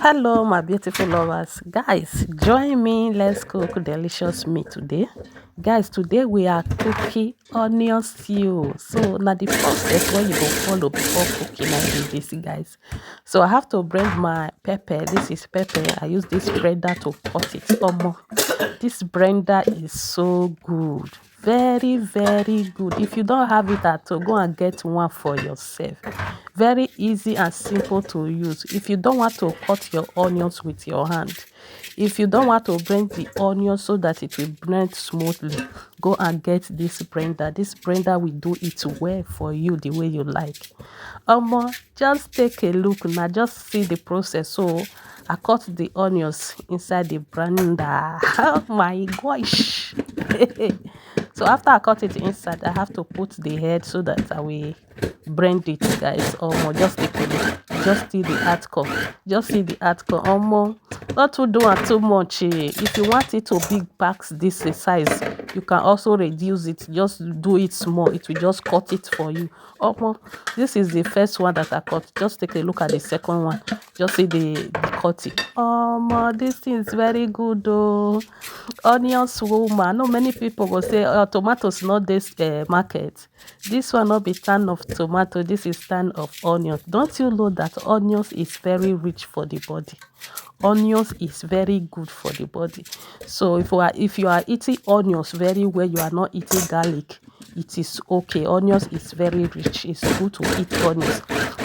Hello my beautiful lovers, guys, join me, let's cook delicious meat today. Guys, today we are cooking onion stew. So now the process where you go follow before cooking like this, guys. So I have to blend my pepper. This is pepper. I use this blender to cut it. This blender is so good, very good. If you don't have it at all, go and get one for yourself. Very easy and simple to use. If you don't want to cut your onions with your hand, if you don't want to blend the onions so that it will blend smoothly, go and get this blender. This blender will do it well for you the way you like. Just take a look now, just see the process. So I cut the onions inside the blender. Oh my gosh. So after I cut it inside, I have to put the head so that I will blend it, guys. Just take a look. Just see the outcome. Just see the outcome. Not to do it too much. If you want it to big packs this size, you can also reduce it. Just do it small. It will just cut it for you. This is the first one that I cut. Just take a look at the second one. Just see the cutting. This thing is very good though. Onions woman. No many people will say tomatoes not this market. This one not be stand of tomato. This is stand of onions. Don't you know that onions is very rich for the body? Onions is very good for the body. So if you are eating onions very well, you are not eating garlic, it is okay. Onions is very rich. It's good to eat onions.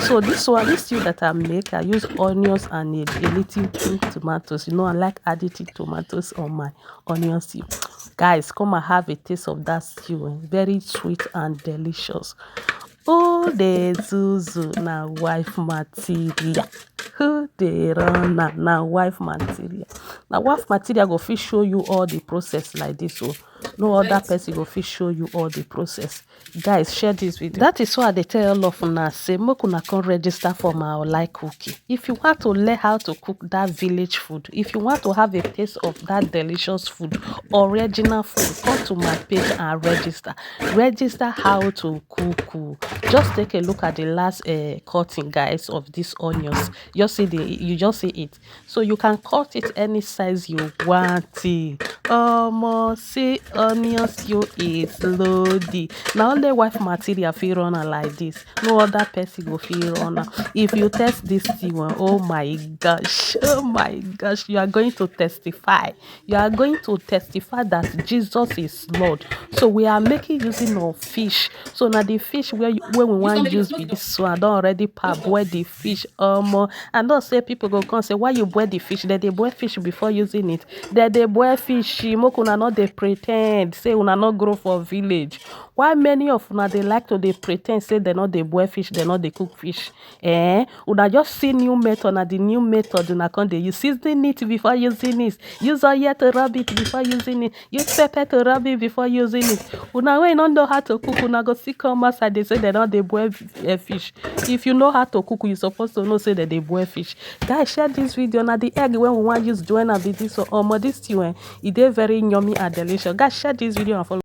So this stew that I make, I use onions and a little pink tomatoes. You know, I like adding tomatoes on my onion stew. Guys, come and have a taste of that stew. Very sweet and delicious. Oh, the Zuzu na wife material. Who they run na wife material. Now wife material go fit show you all the process like this. So no other person go fit show you all the process. Guys, share this video. That is why they tell all of una say make una come register for my online cooking. If you want to learn how to cook that village food, if you want to have a taste of that delicious food, original food, come to my page and register. Register how to cook. Just take a look at the last cutting, guys, of these onions. You just see it. So you can cut it any size you want it. See onions you is loaded. Now only wife material fit run like this. No other person go fit run. If you test this thing, oh my gosh, you are going to testify. You are going to testify that Jesus is Lord. So we are making using of fish. So now the fish when we want to use this, so I don't already boil the fish. And don't say people go come say why you boil the fish. They boil fish before using it. They boil fish. Make una not they pretend say una not grow for village. Why many of una they like to they pretend say they not they boil fish, they not they cook fish. Una just see new method and the new method una come they use season it before using it. Use oil to rub it before using it. Use pepper to rub it before using it. Una when don't know how to cook, una go see come outside they say they not they boil fish. If you know how to cook, you supposed to know say that they boil fish. Guys, share this video. Now the egg when we want use join a bit so this stew it is very yummy and delicious. Guys, share this video and follow.